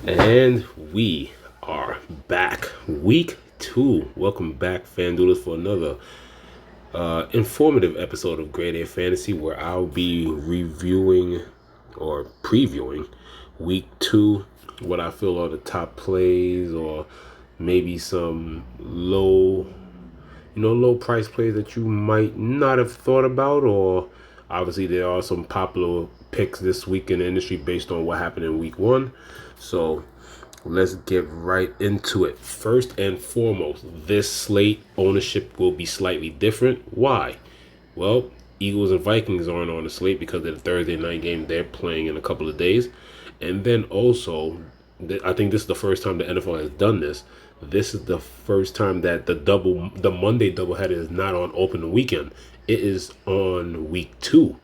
And we are back. Week 2. Welcome back, FanDuelers, for another informative episode of Grade A Fantasy where I'll be reviewing or previewing Week 2, what I feel are the top plays or maybe some low price plays that you might not have thought about, or obviously there are some popular picks this week in the industry based on what happened in week 1. So let's get right into it. First and foremost, this slate ownership will be slightly different. Why? Well, Eagles and Vikings aren't on the slate because of the Thursday night game they're playing in a couple of days. And then also, I think this is the first time the NFL has done this. This is the first time that the Monday doubleheader is not on open weekend. It is on week 2.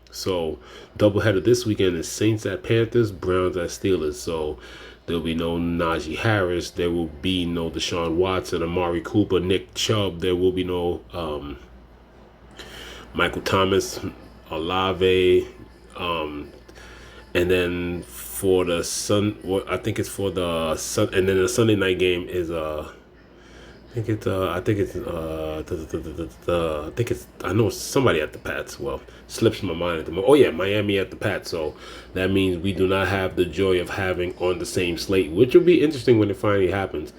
So doubleheader this weekend is Saints at Panthers, Browns at Steelers. So there'll be no Najee Harris. There will be no Deshaun Watson, Amari Cooper, Nick Chubb. There will be no Michael Thomas, Olave, and then for the Sun, I think it's for the Sun, and then the Sunday night game is I think it's I know somebody at the Pats. Well, slips my mind at the moment. Oh yeah, Miami at the Pats. So that means we do not have the joy of having on the same slate, which will be interesting when it finally happens.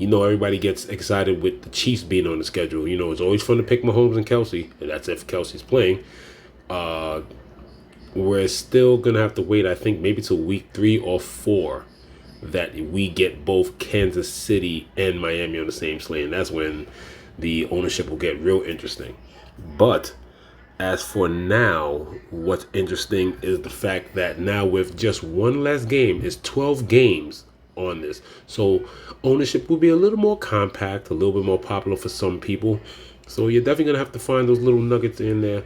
Everybody gets excited with the Chiefs being on the schedule. It's always fun to pick Mahomes and Kelsey, and that's if Kelsey's playing. We're still gonna have to wait, I think, maybe till week 3 or 4 that we get both Kansas City and Miami on the same slate, and that's when the ownership will get real interesting. But as for now, what's interesting is the fact that now with just one less game, it's 12 games on this. So ownership will be a little more compact, a little bit more popular for some people. So you're definitely going to have to find those little nuggets in there,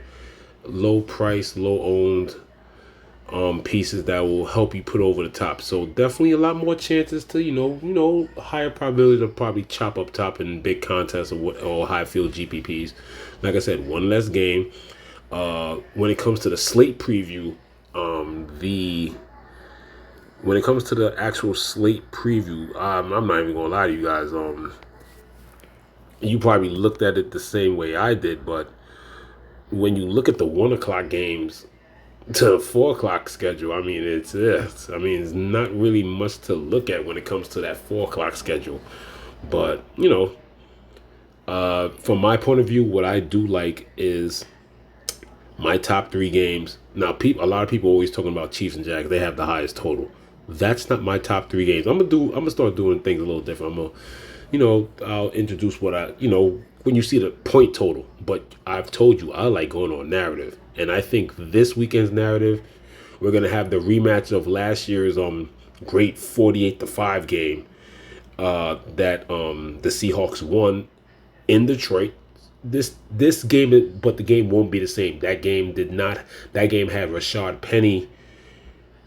low price, low owned pieces that will help you put over the top. So definitely a lot more chances to higher probability to probably chop up top in big contests or high field GPPs. Like I said, one less game. When it comes to the slate preview, the when it comes to the actual slate preview, I'm not even gonna lie to you guys. You probably looked at it the same way I did, but when you look at the 1 o'clock games to the 4 o'clock schedule, it's not really much to look at when it comes to that 4 o'clock schedule. But from my point of view, what I do like is my top 3 games. Now, a lot of people are always talking about Chiefs and Jags. They have the highest total. That's not my top 3 games. I'm gonna start doing things a little different. I'll introduce when you see the point total. But I've told you I like going on narrative, and I think this weekend's narrative, we're gonna have the rematch of last year's great 48-5 game that the Seahawks won in Detroit. This game, but the game won't be the same. That game did not. That game had Rashad Penny.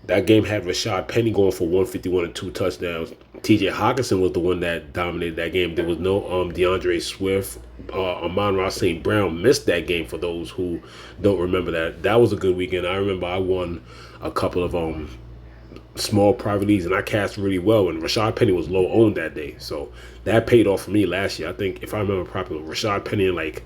That game had Rashad Penny going for 151 and 2 touchdowns. T.J. Hawkinson was the one that dominated that game. There was no DeAndre Swift. Amon-Ra St. Brown missed that game. For those who don't remember that was a good weekend. I remember I won a couple of small private leagues, and I cast really well, and Rashad Penny was low owned that day. So that paid off for me last year. I think, if I remember properly, Rashad Penny in like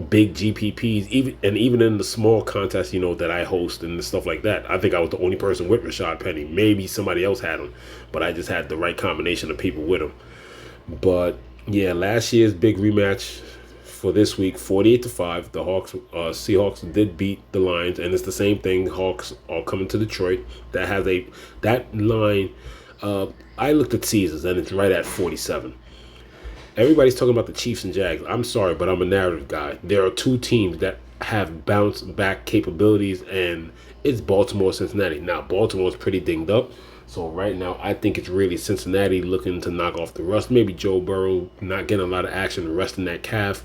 big GPPs, even in the small contests, that I host and stuff like that, I think I was the only person with Rashad Penny. Maybe somebody else had him, but I just had the right combination of people with him. But yeah, last year's big rematch for this week, 48-5. The Seahawks did beat the Lions, and it's the same thing. Hawks are coming to Detroit. That line. I looked at Caesars, and it's right at 47. Everybody's talking about the Chiefs and Jags. I'm sorry, but I'm a narrative guy. There are 2 teams that have bounce back capabilities, and it's Baltimore and Cincinnati. Now, Baltimore's pretty dinged up. So right now, I think it's really Cincinnati looking to knock off the rust. Maybe Joe Burrow not getting a lot of action, resting that calf.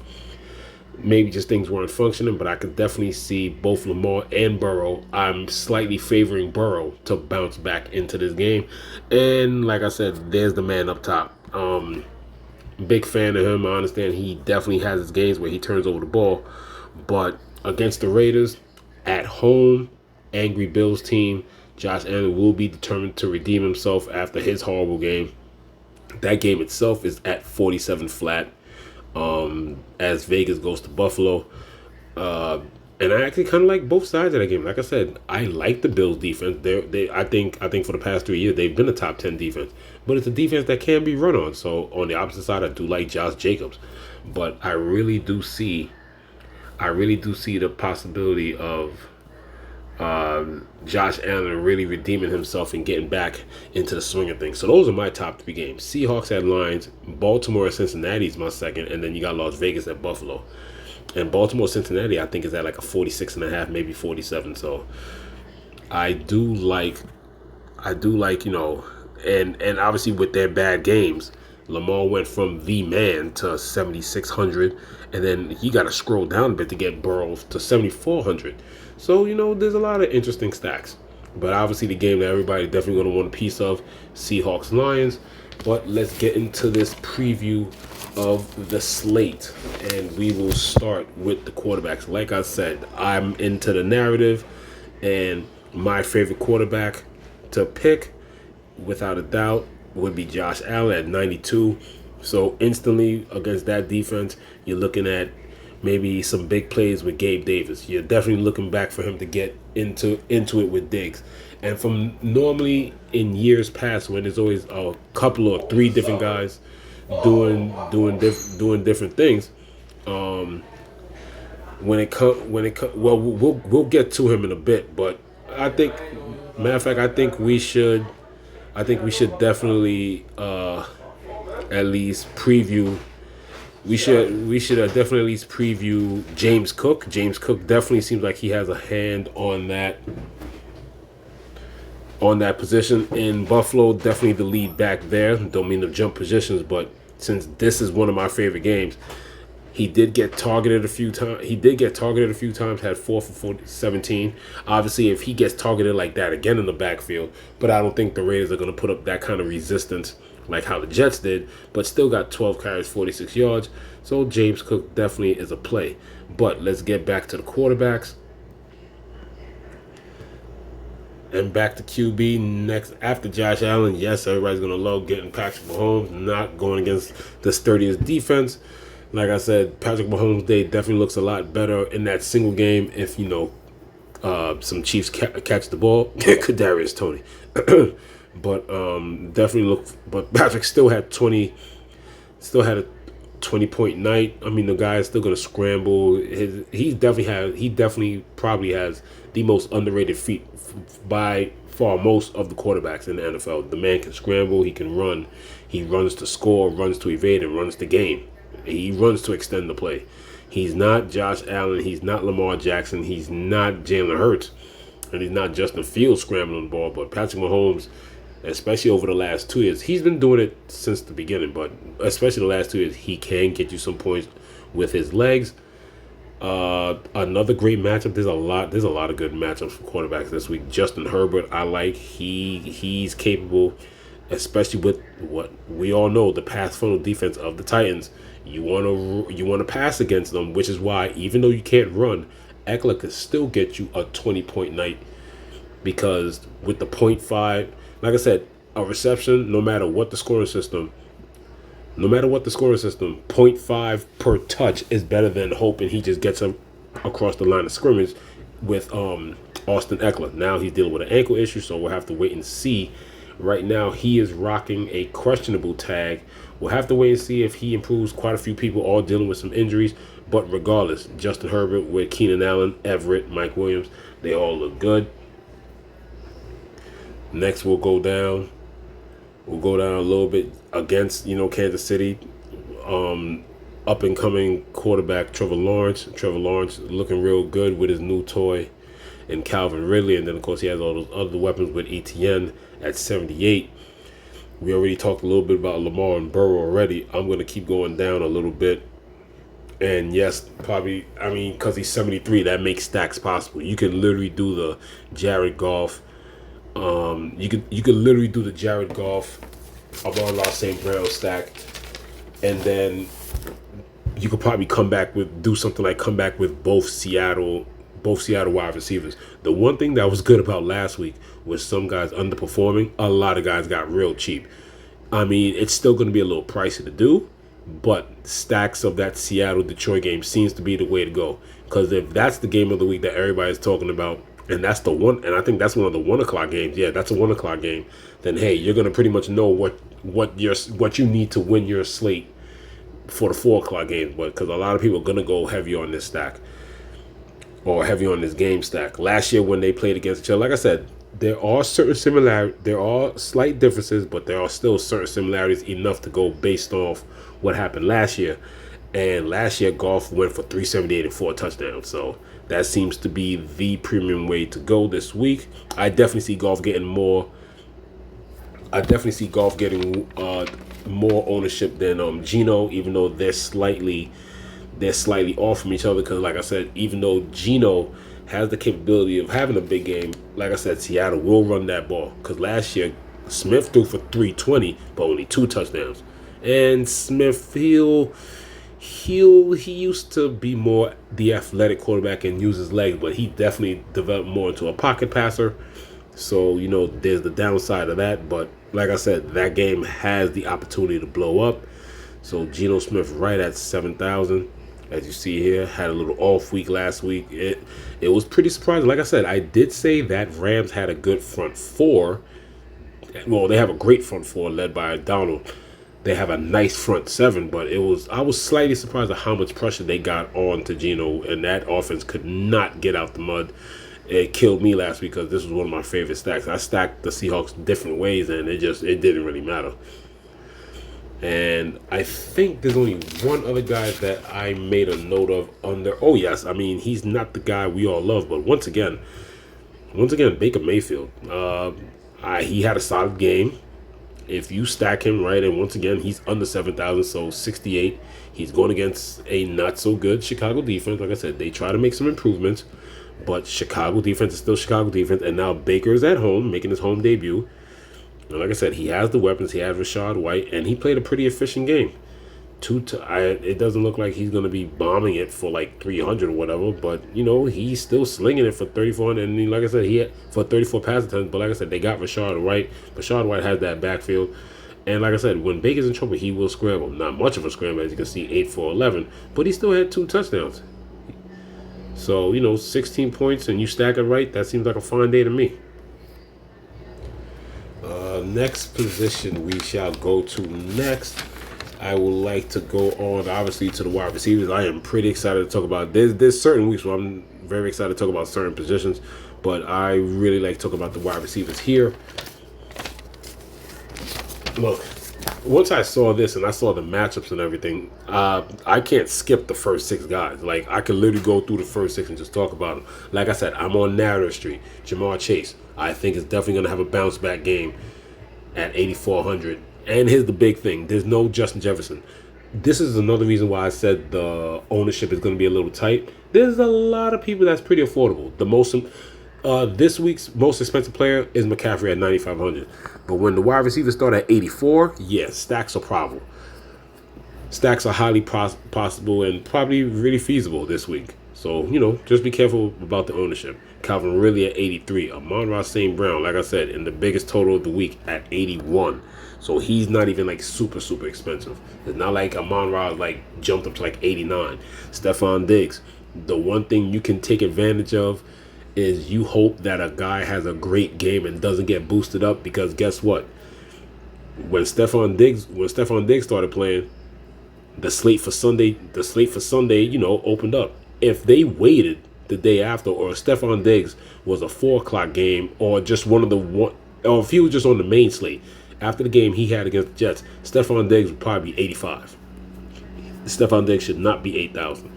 Maybe just things weren't functioning, but I could definitely see both Lamar and Burrow. I'm slightly favoring Burrow to bounce back into this game. And like I said, there's the man up top. Big fan of him. I understand he definitely has his games where he turns over the ball. But against the Raiders, at home, angry Bills team, Josh Allen will be determined to redeem himself after his horrible game. That game itself is at 47 flat. As Vegas goes to Buffalo. Uh, and I actually kind of like both sides of that game. Like I said, I like the Bills defense. I think for the past 3 years they've been a top 10 defense, but it's a defense that can be run on. So on the opposite side, I do like Josh Jacobs, but I really do see the possibility of Josh Allen really redeeming himself and getting back into the swing of things. So those are my top 3 games. Seahawks at Lions, Baltimore at Cincinnati is my second, and then you got Las Vegas at Buffalo. And Baltimore Cincinnati, I think, is at like a 46.5, maybe 47. So I do like, and obviously with their bad games, Lamar went from the man to 7,600, and then he got to scroll down a bit to get Burrow to 7,400. So there's a lot of interesting stacks. But obviously the game that everybody definitely going to want a piece of, Seahawks Lions. But let's get into this preview of the slate, and we will start with the quarterbacks. Like I said, I'm into the narrative, and my favorite quarterback to pick, without a doubt, would be Josh Allen at 92. So instantly against that defense, you're looking at maybe some big plays with Gabe Davis. You're definitely looking back for him to get into it with Diggs. And from normally in years past, when there's always a couple or 3 different guys doing different things, well, we'll get to him in a bit. But I think, matter of fact, I think we should definitely at least preview. We should definitely at least preview James Cook. James Cook definitely seems like he has a hand on that position in Buffalo. Definitely the lead back there. Don't mean to jump positions, but since this is one of my favorite games, he did get targeted a few times. Had 4 for 17. Obviously, if he gets targeted like that again in the backfield, but I don't think the Raiders are going to put up that kind of resistance like how the Jets did, but still got 12 carries, 46 yards. So James Cook definitely is a play. But let's get back to the quarterbacks. And back to QB next after Josh Allen. Yes, everybody's going to love getting Patrick Mahomes, not going against the sturdiest defense. Like I said, Patrick Mahomes' day definitely looks a lot better in that single game if, some Chiefs catch the ball. Kadarius Toney. But but Patrick still had a 20-point night. I mean, the guy is still gonna scramble. He definitely probably has the most underrated feat by far most of the quarterbacks in the NFL. The man can scramble, he can run, he runs to score, runs to evade, and runs the game. He runs to extend the play. He's not Josh Allen, he's not Lamar Jackson, he's not Jalen Hurts, and he's not Justin Fields scrambling the ball, but Patrick Mahomes, especially over the last 2 years. He's been doing it since the beginning, but especially the last 2 years, he can get you some points with his legs. Another great matchup. There's a lot of good matchups for quarterbacks this week. Justin Herbert, I like. He's capable, especially with what we all know, the pass funnel defense of the Titans. You want to pass against them, which is why even though you can't run, Eckler could still get you a 20-point night, because with the 0.5, like I said, a reception, no matter what the scoring system, 0.5 per touch is better than hoping he just gets him across the line of scrimmage with Austin Eckler. Now he's dealing with an ankle issue, so we'll have to wait and see. Right now, he is rocking a questionable tag. We'll have to wait and see if he improves. Quite a few people all dealing with some injuries, but regardless, Justin Herbert with Keenan Allen, Everett, Mike Williams, they all look good. Next, we'll go down a little bit against, Kansas City. Up and coming quarterback Trevor Lawrence. Trevor Lawrence looking real good with his new toy and Calvin Ridley, and then of course he has all those other weapons with ETN at 78. We already talked a little bit about Lamar and Burrow already. I'm going to keep going down a little bit. And yes, probably, because he's 73, that makes stacks possible. You can literally do the Jared Goff. You could literally do the Jared Goff Amon-Ra St. Brown stack, and then you could probably come back with both Seattle both Seattle wide receivers. The one thing that was good about last week was some guys underperforming. A lot of guys got real cheap. I mean, it's still going to be a little pricey to do, but stacks of that Seattle-Detroit game seems to be the way to go. Because if that's the game of the week that everybody's talking about, and that's the one, and I think that's one of the 1 o'clock games. Yeah, that's a 1 o'clock game. Then hey, you're gonna pretty much know what you need to win your slate for the 4 o'clock games. But because a lot of people are gonna go heavy on this stack or heavy on this game stack. Last year when they played against each other, like I said, there are slight differences, but there are still certain similarities enough to go based off what happened last year. And last year, Goff went for 378 and 4 touchdowns. So that seems to be the premium way to go this week. I definitely see Goff getting more. More ownership than Geno, even though they're slightly off from each other. Because, like I said, even though Geno has the capability of having a big game, like I said, Seattle will run that ball. Because last year, Smith threw for 320, but only 2 touchdowns. And Smith, he used to be more the athletic quarterback and use his legs, but he definitely developed more into a pocket passer. So, there's the downside of that. But like I said, that game has the opportunity to blow up. So Geno Smith right at 7,000. As you see here, had a little off week last week. It was pretty surprising. Like I said, I did say that Rams had a good front four. Well, they have a great front four led by Donald. They have a nice front seven, but I was slightly surprised at how much pressure they got on to Geno, and that offense could not get out the mud. It killed me last week because this was one of my favorite stacks. I stacked the Seahawks different ways, and it didn't really matter. And I think there's only one other guy that I made a note of under. Oh yes, I mean he's not the guy we all love, but once again, Baker Mayfield. He had a solid game. If you stack him right, and once again, he's under 7,000, so 68. He's going against a not-so-good Chicago defense. Like I said, they try to make some improvements, but Chicago defense is still Chicago defense, and now Baker is at home, making his home debut. And like I said, he has the weapons. He has Rashad White, and he played a pretty efficient game. It doesn't look like he's going to be bombing it for like 300 or whatever, but, he's still slinging it for 3,400. And like I said, he had for 34 pass attempts, but like I said, they got Rashad White. Rashad White has that backfield. And like I said, when Baker's in trouble, he will scramble. Not much of a scramble, as you can see, 8 for 11, but he still had 2 touchdowns. So, 16 points and you stack it right, that seems like a fine day to me. Next position we shall go to next. I would like to go on, obviously, to the wide receivers. I am pretty excited to talk about. There's certain weeks where I'm very excited to talk about certain positions, but I really like to talk about the wide receivers here. Look, once I saw this and I saw the matchups and everything, I can't skip the first 6 guys. Like, I could literally go through the first 6 and just talk about them. Like I said, I'm on Narrative Street. Jamar Chase, I think is definitely going to have a bounce back game at 8,400. And here's the big thing. There's no Justin Jefferson. This is another reason why I said the ownership is going to be a little tight. There's a lot of people that's pretty affordable. This week's most expensive player is McCaffrey at 9,500. But when the wide receivers start at 84, yes, stacks are probable. Stacks are highly possible and probably really feasible this week. So, just be careful about the ownership. Calvin Ridley at 83. Amon-Ra St. Brown, like I said, in the biggest total of the week at 81. So he's not even like super, super expensive. It's not like Amon-Ra like jumped up to like 89. Stephon Diggs. The one thing you can take advantage of is you hope that a guy has a great game and doesn't get boosted up, because guess what? When Stephon Diggs started playing, the slate for Sunday, opened up. If they waited the day after, or Stephon Diggs was a 4 o'clock game, or just or if he was just on the main slate, after the game he had against the Jets, Stephon Diggs would probably be 85. Stephon Diggs should not be 8,000.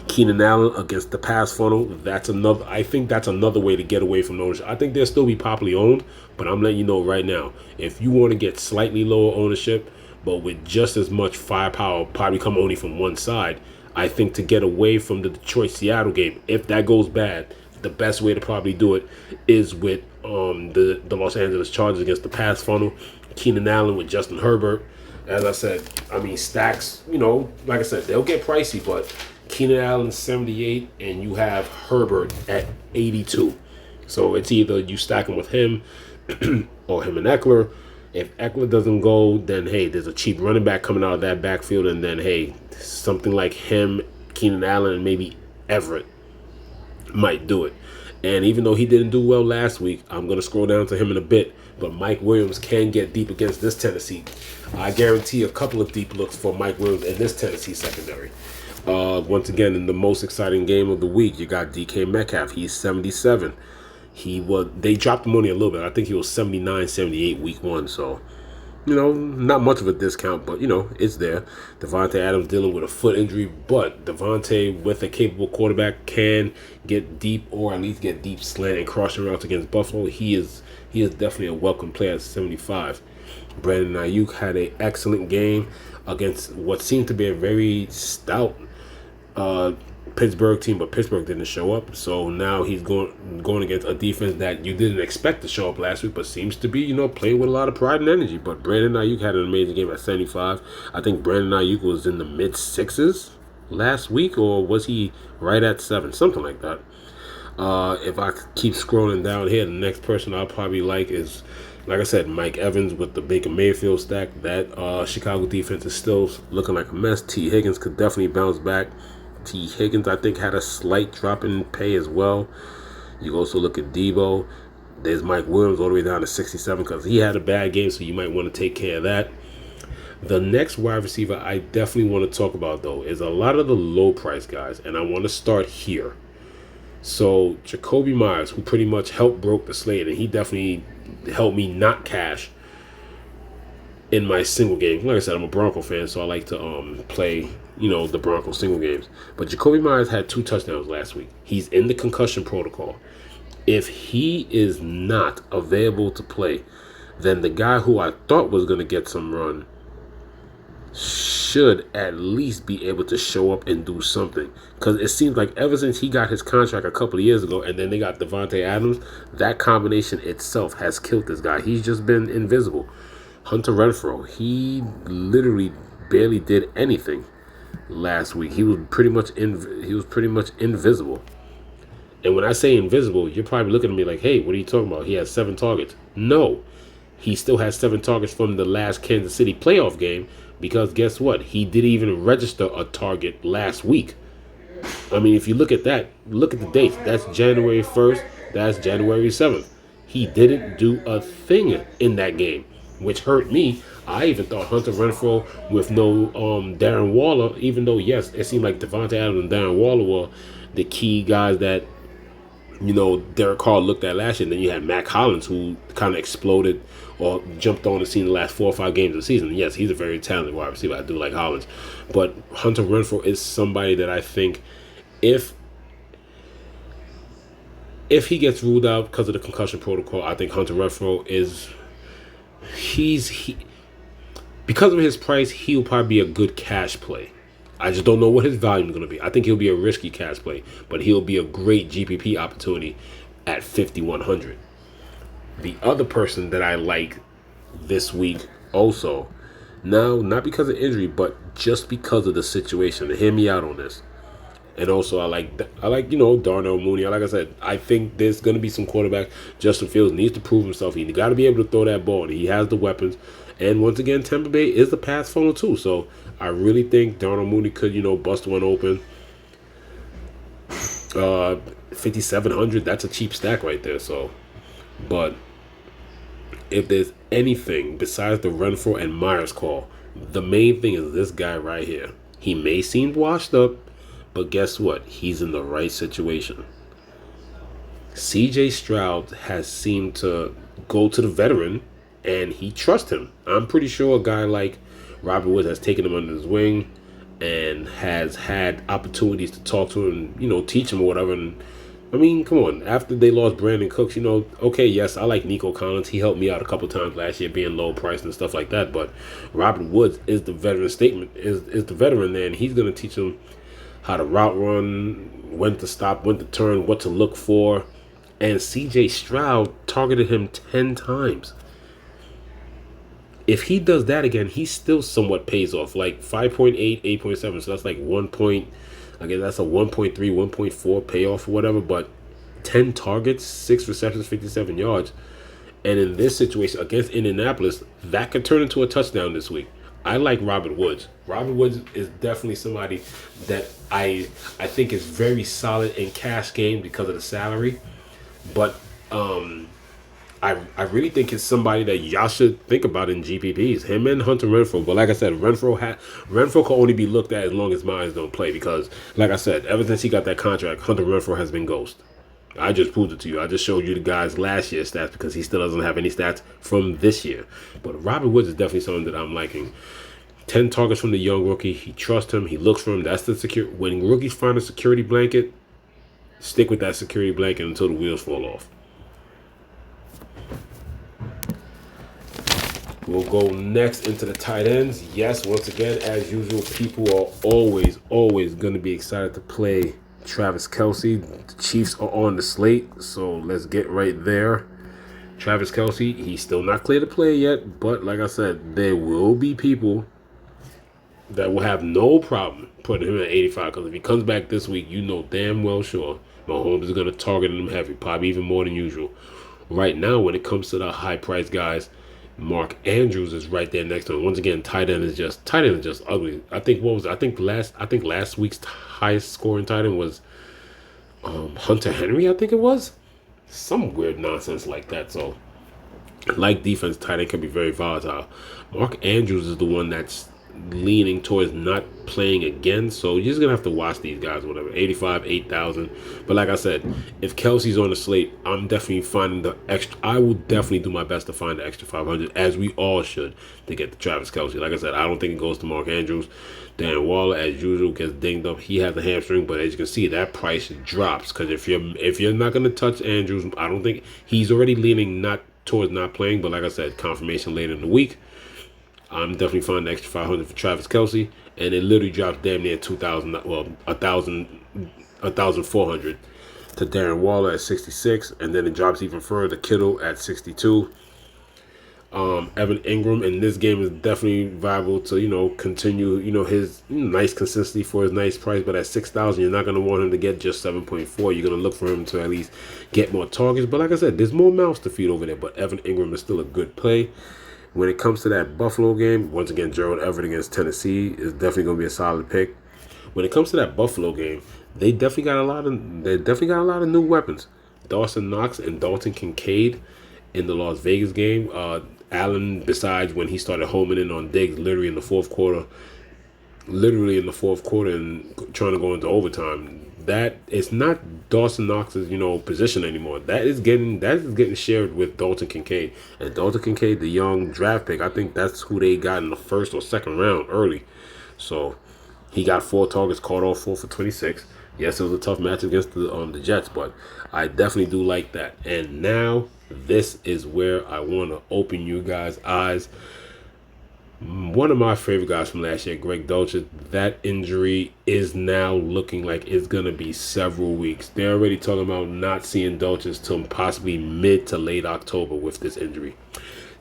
Keenan Allen against the pass funnel, I think that's another way to get away from the ownership. I think they'll still be popularly owned, but I'm letting you know right now, if you want to get slightly lower ownership, but with just as much firepower, probably come only from one side, I think to get away from the Detroit-Seattle game, if that goes bad, the best way to probably do it is with the Los Angeles Chargers against the pass funnel, Keenan Allen with Justin Herbert. As I said, stacks, like I said, they'll get pricey, but Keenan Allen 78, and you have Herbert at 82. So it's either you stack him with him or him and Eckler. If Eckler doesn't go, then hey, there's a cheap running back coming out of that backfield, and then hey, something like him, Keenan Allen, and maybe Everett might do it. And even though he didn't do well last week, I'm going to scroll down to him in a bit. But Mike Williams can get deep against this Tennessee. I guarantee a couple of deep looks for Mike Williams in this Tennessee secondary. Once again, in the most exciting game of the week, you got DK Metcalf. He's 77. They dropped the money a little bit. I think he was 79, 78 week one. So, not much of a discount, but, it's there. Devontae Adams dealing with a foot injury, but Devontae, with a capable quarterback, can get deep or at least get deep slant and crossing routes against Buffalo. He is definitely a welcome player at 75. Brandon Ayuk had an excellent game against what seemed to be a very stout Pittsburgh team, but Pittsburgh didn't show up. So now he's going against a defense that you didn't expect to show up last week, but seems to be, playing with a lot of pride and energy. But Brandon Ayuk had an amazing game at 75. I think Brandon Ayuk was in the mid sixes last week, or was he right at 7? Something like that. If I keep scrolling down here, the next person I'll probably like is, like I said, Mike Evans with the Baker Mayfield stack. That Chicago defense is still looking like a mess. T. Higgins could definitely bounce back. T. Higgins, I think, had a slight drop in pay as well. You also look at Debo. There's Mike Williams all the way down to 67 because he had a bad game, so you might want to take care of that. The next wide receiver I definitely want to talk about, though, is a lot of the low-price guys, and I want to start here. So Jacoby Myers, who pretty much helped broke the slate, and he definitely helped me not cash in my single game. Like I said, I'm a Bronco fan, so I like to play, the Bronco single games. But Jacoby Myers had 2 touchdowns last week. He's in the concussion protocol. If he is not available to play, then the guy who I thought was going to get some run should at least be able to show up and do something. Because it seems like ever since he got his contract a couple of years ago and then they got Devontae Adams, that combination itself has killed this guy. He's just been invisible. Hunter Renfrow, he literally barely did anything last week. He was pretty much invisible. And when I say invisible, you're probably looking at me like, hey, what are you talking about? He has 7 targets. No, he still has 7 targets from the last Kansas City playoff game, because guess what? He didn't even register a target last week. I mean, if you look at that, look at the dates. That's January 1st. That's January 7th. He didn't do a thing in that game, which hurt me. I even thought Hunter Renfrow with no Darren Waller, even though, yes, it seemed like Devontae Adams and Darren Waller were the key guys that, Derek Carr looked at last year. And then you had Mac Hollins, who kind of exploded or jumped on the scene the last 4 or 5 games of the season. Yes, he's a very talented wide receiver. I do like Hollins. But Hunter Renfrow is somebody that I think if he gets ruled out because of the concussion protocol, I think Hunter Renfrow is because of his price, he'll probably be a good cash play. I just don't know what his volume is going to be. I think he'll be a risky cash play, but he'll be a great GPP opportunity at 5,100. The other person that I like this week also, now not because of injury, but just because of the situation. Hear me out on this. And also, I like Darnell Mooney. Like I said, I think there's going to be some quarterbacks. Justin Fields needs to prove himself. He got to be able to throw that ball, and he has the weapons. And once again, Tampa Bay is the pass funnel too. So I really think Darnell Mooney could, bust one open. 5,700. That's a cheap stack right there. So, but if there's anything besides the Renfrow and Myers call, the main thing is this guy right here. He may seem washed up, but guess what? He's in the right situation. C.J. Stroud has seemed to go to the veteran, and he trusts him. I'm pretty sure a guy like Robert Woods has taken him under his wing and has had opportunities to talk to him and, teach him or whatever. And I mean, come on. After they lost Brandon Cooks, okay, yes, I like Nico Collins. He helped me out a couple times last year being low priced and stuff like that. But Robert Woods is the veteran is the veteran there, and he's going to teach him how to route run, when to stop, when to turn, what to look for. And C.J. Stroud targeted him 10 times. If he does that again, he still somewhat pays off, like 5.8, 8.7. So that's like 1 point, Again, that's a 1.3, 1.4 payoff or whatever, but 10 targets, 6 receptions, 57 yards. And in this situation against Indianapolis, that could turn into a touchdown this week. I like Robert Woods. Robert Woods is definitely somebody that I think is very solid in cash game because of the salary. But I really think it's somebody that y'all should think about in GPPs. Him and Hunter Renfrow. But like I said, Renfrow can only be looked at as long as Myers don't play because, like I said, ever since he got that contract, Hunter Renfrow has been ghost. I just proved it to you. I just showed you the guy's last year's stats because he still doesn't have any stats from this year. But Robert Woods is definitely someone that I'm liking. 10 targets from the young rookie. He trusts him. He looks for him. That's the secure. When rookies find a security blanket, stick with that security blanket until the wheels fall off. We'll go next into the tight ends. Yes, once again, as usual, people are always going to be excited to play Travis Kelce. The Chiefs are on the slate, so let's get right there. Travis Kelce, he's still not clear to play yet, but like I said, there will be people that will have no problem putting him at 85 because if he comes back this week, you know damn well sure Mahomes is going to target him heavy, probably even more than usual. Right now, when it comes to the high-priced guys, Mark Andrews is right there next to him. Once again, tight end is just ugly. I think last week's highest scoring tight end was Hunter Henry. I think it was some weird nonsense like that. So, like defense, tight end can be very volatile. Mark Andrews is the one that's leaning towards not playing again, so you're just gonna have to watch these guys, whatever. 85, 8,000. But like I said, if Kelsey's on the slate, I'm definitely finding the extra. I will definitely do my best to find the extra 500, as we all should, to get the Travis Kelce. Like I said, I don't think it goes to Mark Andrews. Dan Waller, as usual, gets dinged up. He has a hamstring, but as you can see, that price drops because if you're not gonna touch Andrews, I don't think he's already leaning not towards not playing. But like I said, confirmation later in the week. I'm definitely finding the extra 500 for Travis Kelce, and it literally drops damn near 2,000, well, 1,400 to Darren Waller at 66, and then it drops even further to Kittle at 62. Evan Ingram in this game is definitely viable to continue his nice consistency for his nice price, but at 6,000 you're not going to want him to get just 7.4. You're going to look for him to at least get more targets. But like I said, there's more mouths to feed over there. But Evan Ingram is still a good play. When it comes to that Buffalo game, once again, Gerald Everett against Tennessee is definitely going to be a solid pick. When it comes to that Buffalo game, they definitely got a lot of new weapons. Dawson Knox and Dalton Kincaid in the Las Vegas game. Allen, besides when he started homing in on Diggs, literally in the fourth quarter, and trying to go into overtime. That it's not Dawson Knox's position anymore. That is getting shared with Dalton Kincaid, and Dalton Kincaid, the young draft pick. I think that's who they got in the first or second round early. So he got 4 targets, caught all 4 for 26. Yes, it was a tough match against the Jets, but I definitely do like that. And now this is where I want to open you guys' eyes. One of my favorite guys from last year, Greg Dulcich, that injury is now looking like it's going to be several weeks. They're already talking about not seeing Dulcich till possibly mid to late October with this injury.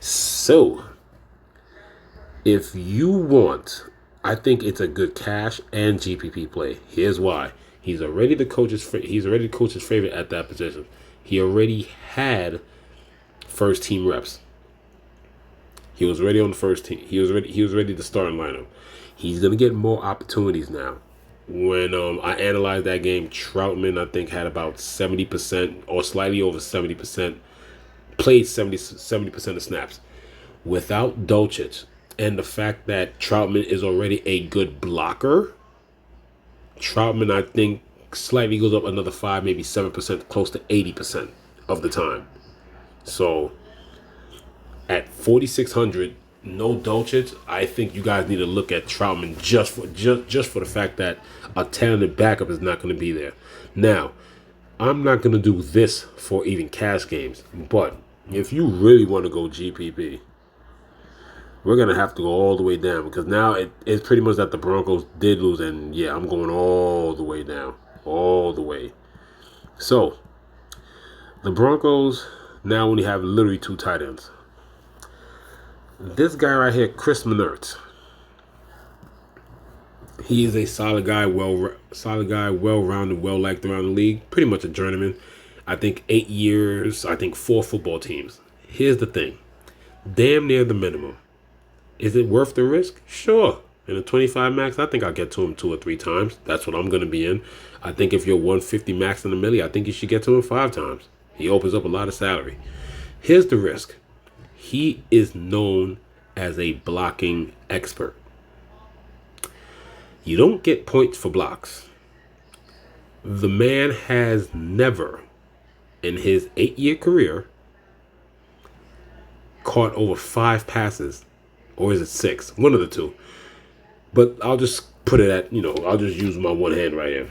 So, if you want, I think it's a good cash and GPP play. Here's why. He's already the coach's favorite at that position. He already had first team reps. He was ready on the first team. He was ready to start in lineup. He's gonna get more opportunities now. When I analyzed that game, Troutman I think had about 70% or slightly over 70%, played 70% of snaps. Without Dulcich and the fact that Troutman is already a good blocker, Troutman I think slightly goes up another 5, maybe 7%, close to 80% of the time. So at 4,600, no Dulcich, I think you guys need to look at Troutman just for the fact that a talented backup is not going to be there. Now, I'm not going to do this for even cash games, but if you really want to go GPP, we're going to have to go all the way down because now it's pretty much that the Broncos did lose, and yeah, I'm going all the way down. All the way. So, the Broncos now only have literally 2 tight ends. This guy right here, Chris Minert, he is a solid guy, Solid guy, well-rounded, well-liked around the league. Pretty much a journeyman. I think 8 years. I think 4 football teams. Here's the thing. Damn near the minimum. Is it worth the risk? Sure. In a 25 max, I think I'll get to him 2 or 3 times. That's what I'm going to be in. I think if you're 150 max in the milli, I think you should get to him 5 times. He opens up a lot of salary. Here's the risk. He is known as a blocking expert. You don't get points for blocks. The man has never, in his 8-year career, caught over 5 passes. Or is it 6? One of the two. But I'll just put it at, I'll just use my one hand right here.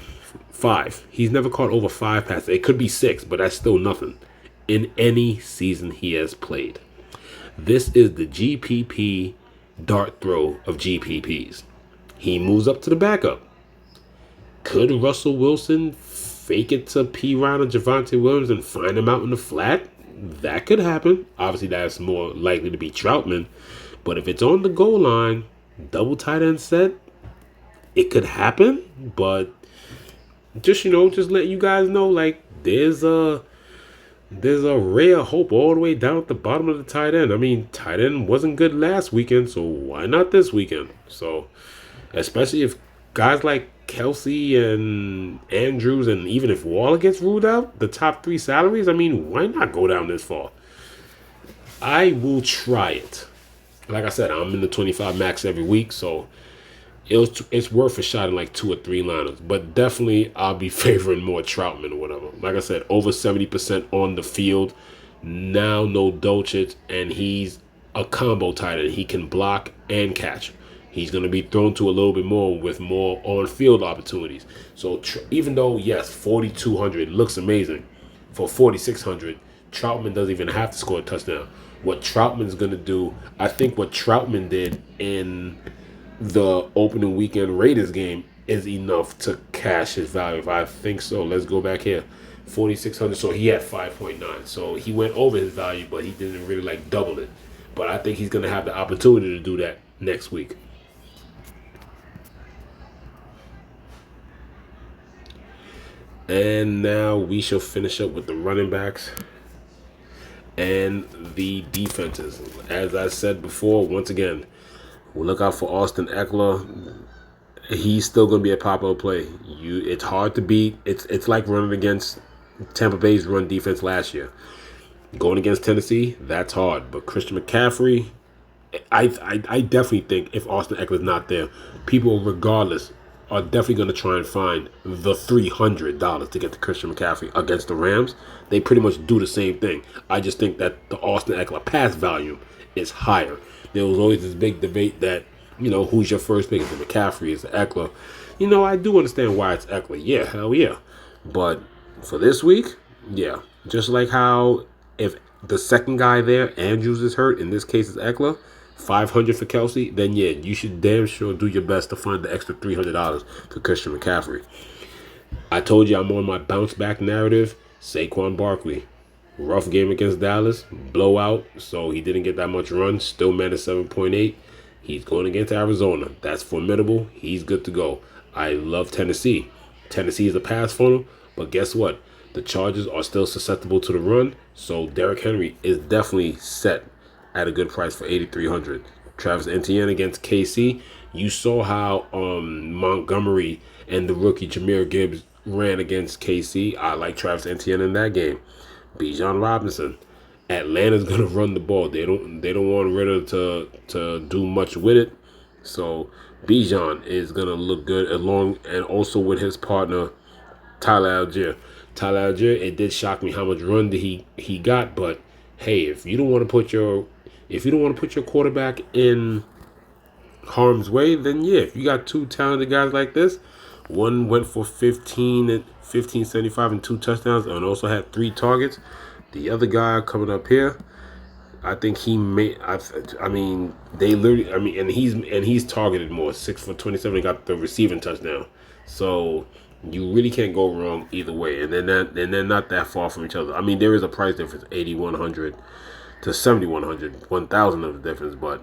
5. He's never caught over 5 passes. It could be 6, but that's still nothing in any season he has played. This is the GPP dart throw of GPPs. He moves up to the backup. Could Russell Wilson fake it to P. Ryan or Javonte Williams and find him out in the flat? That could happen. Obviously, that's more likely to be Troutman. But if it's on the goal line, double tight end set, it could happen. But just let you guys know, like, there's a ray of hope all the way down at the bottom of the tight end. I mean, tight end wasn't good last weekend, so why not this weekend? So, especially if guys like Kelsey and Andrews, and even if Waller gets ruled out, the top 3 salaries, I mean, why not go down this far? I will try it. Like I said, I'm in the 25 max every week, so it's worth a shot in like 2 or 3 liners. But definitely, I'll be favoring more Troutman or whatever. Like I said, over 70% on the field. Now no Dolchich, and he's a combo tight end. He can block and catch. He's going to be thrown to a little bit more with more on-field opportunities. So even though, yes, 4,200 looks amazing, for 4,600, Troutman doesn't even have to score a touchdown. What Troutman's going to do, I think what Troutman did in the opening weekend Raiders game is enough to cash his value. If I think so, let's go back here. 4,600, so he had 5.9. So he went over his value, but he didn't really like double it. But I think he's going to have the opportunity to do that next week. And now we shall finish up with the running backs and the defenses. As I said before, once again, we'll look out for Austin Eckler. He's still going to be a popular play. It's hard to beat. It's like running against Tampa Bay's run defense last year. Going against Tennessee, that's hard. But Christian McCaffrey, I definitely think if Austin Eckler's not there, people regardless are definitely going to try and find the $300 to get to Christian McCaffrey against the Rams. They pretty much do the same thing. I just think that the Austin Eckler pass volume is higher. There was always this big debate that, who's your first pick? Is it McCaffrey? Is it Eckler? I do understand why it's Eckler. Yeah, hell yeah. But for this week, yeah. Just like how if the second guy there, Andrews, is hurt, in this case it's Eckler, 500 for Kelsey, then yeah, you should damn sure do your best to find the extra $300 for Christian McCaffrey. I told you I'm on my bounce back narrative. Saquon Barkley, rough game against Dallas, blowout, so he didn't get that much run, still managed 7.8. He's going against Arizona. That's formidable. He's good to go. I love Tennessee. Tennessee is a pass funnel, but guess what? The Chargers are still susceptible to the run, so Derrick Henry is definitely set at a good price for 8,300. Travis Etienne against KC. You saw how Montgomery and the rookie Jahmyr Gibbs ran against KC. I like Travis Etienne in that game. Bijan Robinson. Atlanta's gonna run the ball. They don't want Ritter to do much with it. So Bijan is gonna look good along and also with his partner Tyler Algier. Tyler Algier, it did shock me how much run he got, but hey, if you don't want to put your quarterback in harm's way, then yeah, if you got 2 talented guys like this, one went for 1575 and 2 touchdowns and also had 3 targets. The other guy coming up here, I think he may. And he's targeted more. 6 for 27, he got the receiving touchdown. So you really can't go wrong either way, and they're not that far from each other. I mean, there is a price difference, 8,100 to 7,100, 1,000 of the difference. But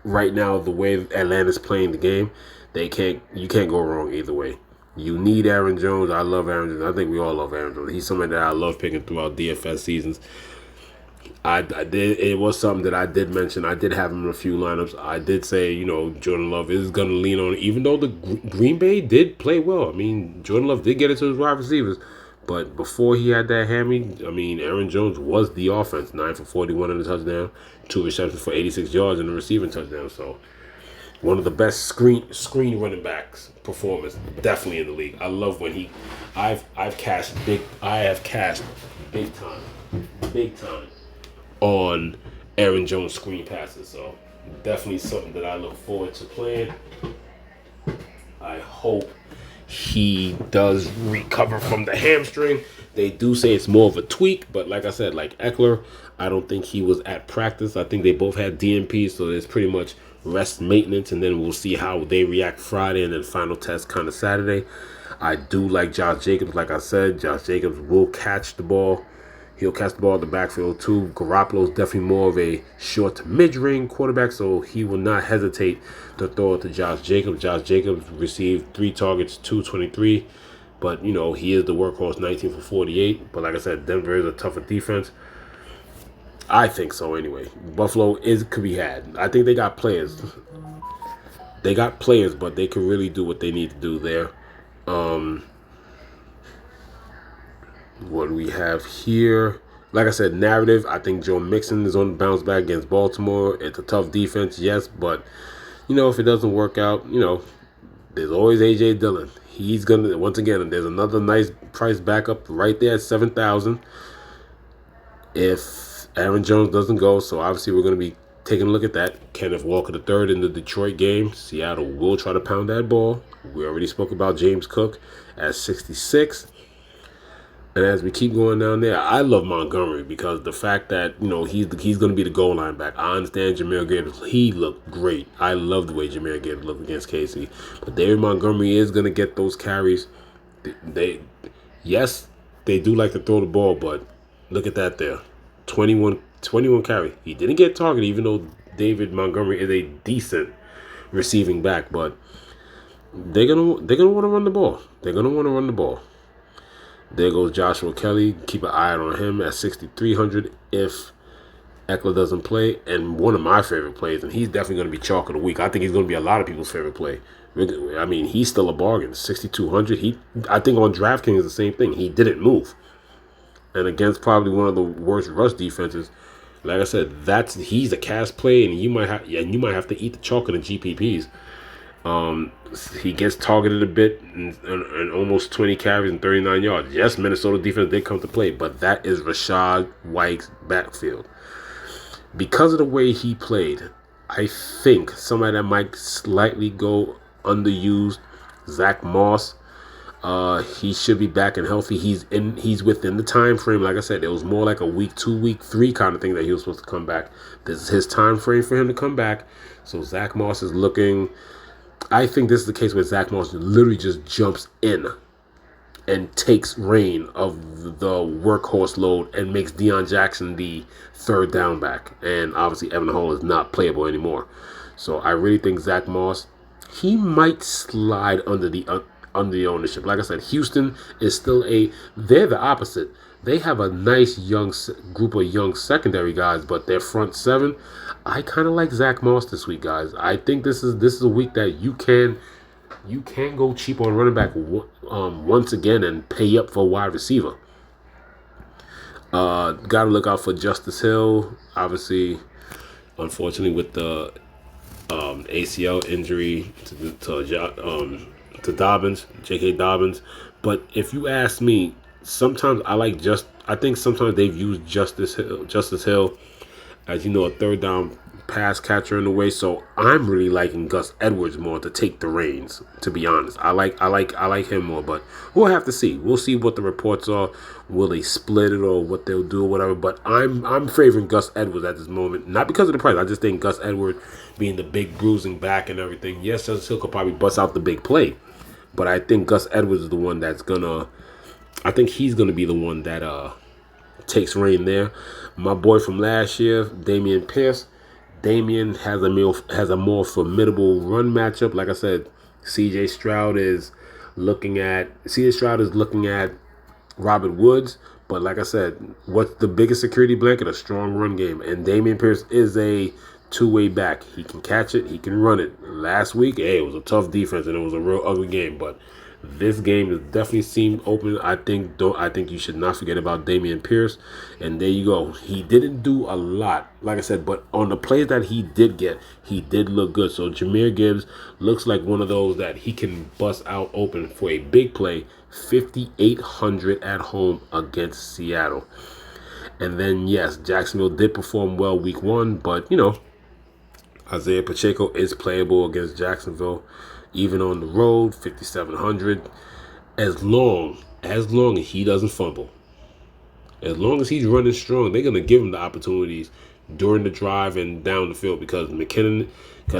right now, the way Atlanta's playing the game, you can't go wrong either way. You need Aaron Jones. I love Aaron Jones. I think we all love Aaron Jones. He's somebody that I love picking throughout DFS seasons. I did. It was something that I did mention. I did have him in a few lineups. I did say, Jordan Love is going to lean on, even though the Green Bay did play well. I mean, Jordan Love did get it to his wide receivers, but before he had that hammy, I mean, Aaron Jones was the offense. 9 for 41 in the touchdown, 2 receptions for 86 yards in the receiving touchdown. So one of the best screen running backs performance definitely in the league. I love when I've cashed big. I have cashed big time on Aaron Jones screen passes. So definitely something that I look forward to playing. I hope he does recover from the hamstring. They do say it's more of a tweak, but like I said, like Eckler, I don't think he was at practice. I think they both had DNP, so there's pretty much rest maintenance, and then we'll see how they react Friday, and then final test kind of Saturday. I do like Josh Jacobs. Like I said, Josh Jacobs will catch the ball. He'll catch the ball in the backfield too. Garoppolo's definitely more of a short to mid-range quarterback, so he will not hesitate to throw it to Josh Jacobs. Josh Jacobs received 3 targets, 223, but he is the workhorse, 19 for 48. But like I said, Denver is a tougher defense. I think so anyway. Buffalo could be had. I think they got players. They got players, but they can really do what they need to do there. What do we have here? Like I said, narrative. I think Joe Mixon is on the bounce back against Baltimore. It's a tough defense, yes, but if it doesn't work out, there's always AJ Dillon. He's gonna once again. There's another nice price backup right there at 7,000. If Aaron Jones doesn't go, so obviously we're gonna be taking a look at that. Kenneth Walker III in the Detroit game. Seattle will try to pound that ball. We already spoke about James Cook at 66. And as we keep going down there, I love Montgomery because the fact that, he's going to be the goal line back. I understand Jameer Gibbs. He looked great. I love the way Jameer Gibbs looked against KC. But David Montgomery is going to get those carries. Yes, they do like to throw the ball, but look at that there. 21 carry. He didn't get targeted, even though David Montgomery is a decent receiving back. But they're gonna want to run the ball. They're going to want to run the ball. There goes Joshua Kelly. Keep an eye on him at 6,300 if Eckler doesn't play. And one of my favorite plays, and he's definitely going to be chalk of the week. I think he's going to be a lot of people's favorite play. I mean, he's still a bargain. 6,200. I think on DraftKings is the same thing. He didn't move. And against probably one of the worst rush defenses, like I said, he's a cast play, and you might have to eat the chalk in the GPPs. He gets targeted a bit and almost 20 carries and 39 yards. Yes, Minnesota defense did come to play, but that is Rachaad White's backfield. Because of the way he played, I think somebody that might slightly go underused, Zach Moss. He should be back and healthy. He's within the time frame. Like I said, it was more like a week 2, week 3 kind of thing that he was supposed to come back. This is his time frame for him to come back. So Zach Moss is looking. I think this is the case where Zach Moss literally just jumps in and takes reign of the workhorse load and makes Deion Jackson the third down back. And obviously Evan Hall is not playable anymore. So I really think Zach Moss, he might slide under the ownership. Like I said, Houston is still they're the opposite. They have a nice young group of young secondary guys, but their front seven, I kind of like Zach Moss this week, guys. I think this is a week that you can go cheap on running back once again and pay up for a wide receiver. Got to look out for Justice Hill. Obviously, unfortunately, with the ACL injury to Dobbins, J.K. Dobbins. But if you ask me, sometimes I think sometimes they've used Justice Hill as a third down pass catcher in a way. So I'm really liking Gus Edwards more to take the reins. To be honest, I like him more. But we'll have to see. We'll see what the reports are. Will they split it or what they'll do or whatever? But I'm favoring Gus Edwards at this moment, not because of the price. I just think Gus Edwards being the big bruising back and everything. Yes, Justice Hill could probably bust out the big play, but I think Gus Edwards is the one that's gonna. I think he's gonna be the one that takes reign there. My boy from last year, Damian Pierce. Damian has a more formidable run matchup. Like I said, C.J. Stroud is C.J. Stroud is looking at Robert Woods. But like I said, what's the biggest security blanket? A strong run game. And Dameon Pierce is a two-way back. He can catch it. He can run it. Last week, hey, it was a tough defense and it was a real ugly game. But this game has definitely seemed open. I think you should not forget about Dameon Pierce. And there you go. He didn't do a lot, like I said, but on the plays that he did get, he did look good. So Jahmyr Gibbs looks like one of those that he can bust out open for a big play. 5,800 at home against Seattle. And then, yes, Jacksonville did perform well week 1, but, Isaiah Pacheco is playable against Jacksonville, even on the road, 5,700. As long as he doesn't fumble, as long as he's running strong, they're going to give him the opportunities during the drive and down the field because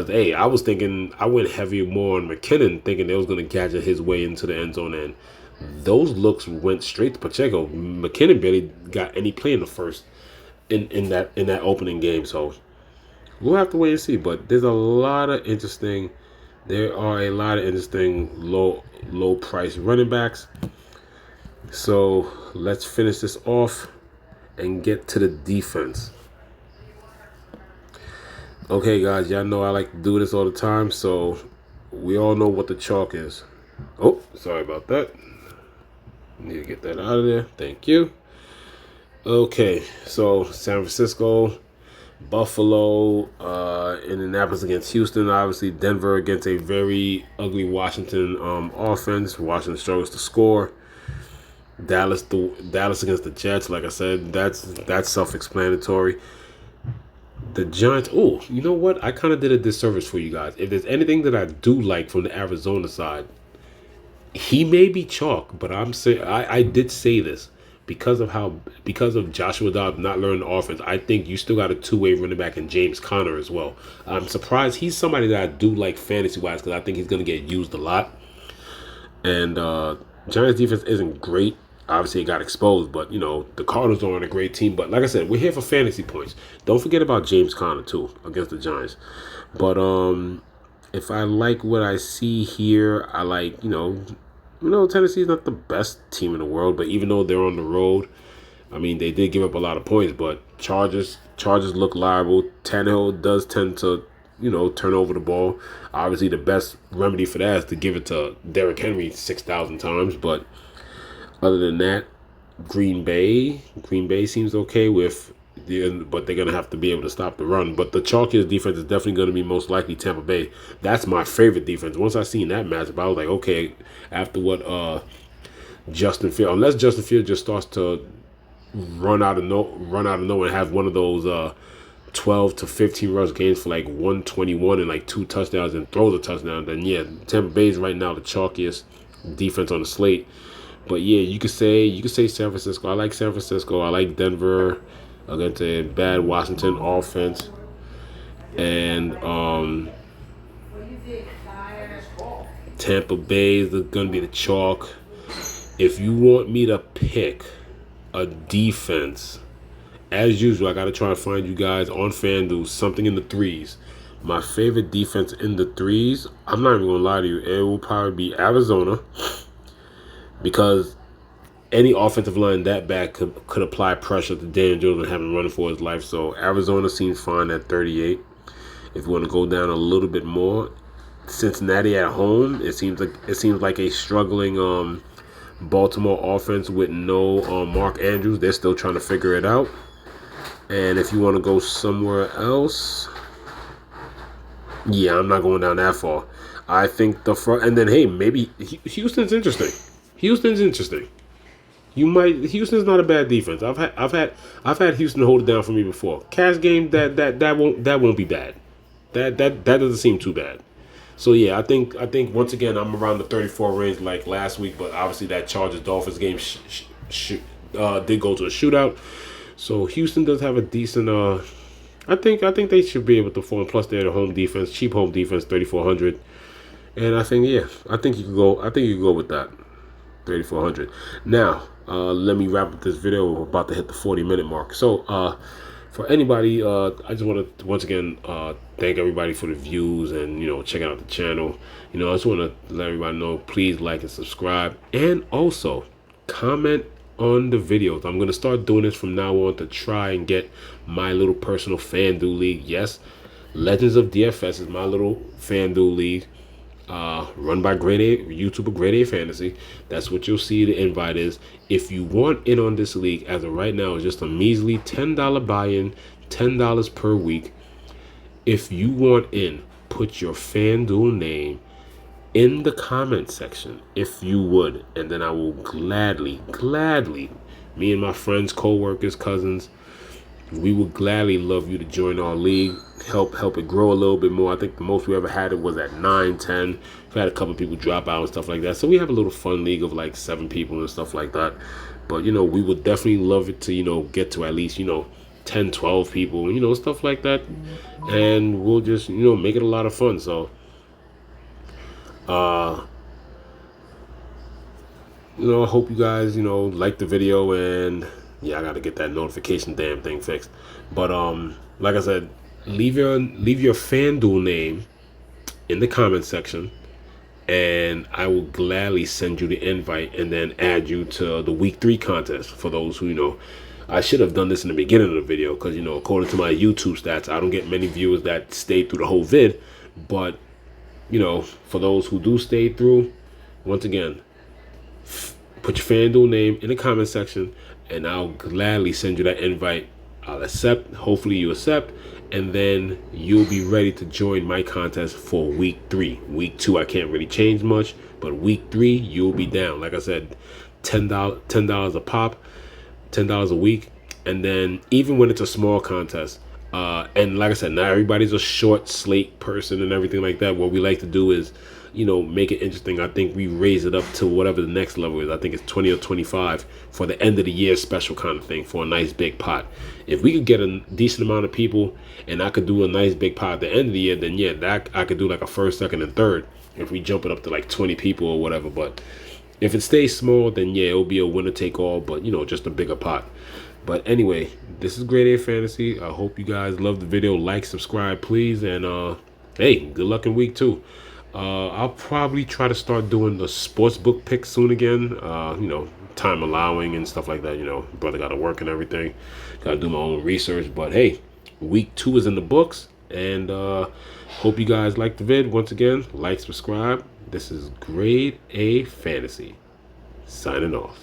hey, I went heavy more on McKinnon thinking they was going to gadget his way into the end zone, and those looks went straight to Pacheco. McKinnon barely got any play in the first in that opening game, so we'll have to wait and see. But there are a lot of interesting low price running backs. So let's finish this off and get to the defense. Okay, guys, y'all know I like to do this all the time, so we all know what the chalk is. Oh, sorry about that. Need to get that out of there. Thank you. Okay, so San Francisco, Buffalo, Indianapolis against Houston. Obviously, Denver against a very ugly Washington offense. Washington struggles to score. Dallas against the Jets. Like I said, that's self-explanatory. The Giants. Oh, you know what? I kind of did a disservice for you guys. If there's anything that I do like from the Arizona side, he may be chalk, but I did say this because of Joshua Dobbs not learning the offense. I think you still got a two-way running back in James Conner as well. I'm surprised. He's somebody that I do like fantasy-wise because I think he's going to get used a lot. And Giants defense isn't great. Obviously, it got exposed, but, the Cardinals aren't a great team. But like I said, we're here for fantasy points. Don't forget about James Conner, too, against the Giants. But if I like what I see here, I like, Tennessee's not the best team in the world, but even though they're on the road, I mean, they did give up a lot of points, but Chargers look liable. Tannehill does tend to, turn over the ball. Obviously, the best remedy for that is to give it to Derrick Henry 6,000 times, but other than that, Green Bay seems okay but they're going to have to be able to stop the run. But the chalkiest defense is definitely going to be most likely Tampa Bay. That's my favorite defense. Once I seen that matchup, I was like, okay, after what Justin Fields, unless Justin Fields just starts to run out of nowhere and have one of those 12 to 15 rush games for like 121 and like 2 touchdowns and throws a touchdown, then yeah, Tampa Bay is right now the chalkiest defense on the slate. But yeah, you could say San Francisco. I like San Francisco. I like Denver against a bad Washington offense. And Tampa Bay is going to be the chalk. If you want me to pick a defense, as usual, I got to try to find you guys on FanDuel something in the threes. My favorite defense in the threes, I'm not even going to lie to you, it will probably be Arizona. Because any offensive line that bad could apply pressure to Daniel Jones and have him running for his life. So Arizona seems fine at 38. If you want to go down a little bit more, Cincinnati at home, it seems like a struggling Baltimore offense with no Mark Andrews. They're still trying to figure it out. And if you want to go somewhere else, yeah, I'm not going down that far. I think the front, and then hey, maybe Houston's interesting. Houston's not a bad defense. I've had Houston hold it down for me before. Cash game that won't be bad. That doesn't seem too bad. So yeah, I think once again I'm around the 34 range like last week, but obviously that Chargers Dolphins game did go to a shootout. So Houston does have a decent. I think they should be able to perform. Plus they're the home defense, cheap home defense, 3,400. And I think you could go with that. 3,400. Now, let me wrap up this video. We're about to hit the 40-minute mark. So, for anybody, I just want to once again thank everybody for the views and checking out the channel. I just want to let everybody know, please like and subscribe, and also comment on the videos. I'm gonna start doing this from now on to try and get my little personal FanDuel league. Yes, Legends of DFS is my little FanDuel league. Run by Grade A YouTuber Grade A Fantasy. That's what you'll see the invite is. If you want in on this league, as of right now, it's just a measly $10 buy-in, $10 per week. If you want in, put your FanDuel name in the comment section, if you would, and then I will gladly, me and my friends, co-workers, cousins, we would gladly love you to join our league, help it grow a little bit more. I think the most we ever had it was at 9, 10. We've had a couple people drop out and stuff like that. So we have a little fun league of like 7 people and stuff like that. But, we would definitely love it to, get to at least, 10, 12 people, stuff like that. And we'll just, make it a lot of fun. So, I hope you guys, like the video, and yeah, I got to get that notification damn thing fixed. But like I said, leave your FanDuel name in the comment section, and I will gladly send you the invite and then add you to the week 3 contest. For those who I should have done this in the beginning of the video, because according to my YouTube stats, I don't get many viewers that stay through the whole vid. But for those who do stay through, once again, put your FanDuel name in the comment section, and I'll gladly send you that invite. I'll accept. Hopefully you accept, and then you'll be ready to join my contest for week 3. Week 2, I can't really change much, but week 3, you'll be down. Like I said, $10 a pop, $10 a week, and then even when it's a small contest, and like I said, not everybody's a short slate person and everything like that. What we like to do is, make it interesting. I think we raise it up to whatever the next level is. I think it's 20 or 25 for the end of the year special kind of thing, for a nice big pot. If we could get a decent amount of people and I could do a nice big pot at the end of the year, then yeah, that I could do like a first, second, and third if we jump it up to like 20 people or whatever. But if it stays small, then yeah, it'll be a winner take all, but just a bigger pot. But anyway, this is Grade A Fantasy. I hope you guys love the video. Like, subscribe, please. And hey, good luck in week 2. I'll probably try to start doing the sports book picks soon again. Time allowing and stuff like that. Brother got to work and everything. Got to do my own research. But hey, week 2 is in the books. And hope you guys like the vid. Once again, like, subscribe. This is Grade A Fantasy. Signing off.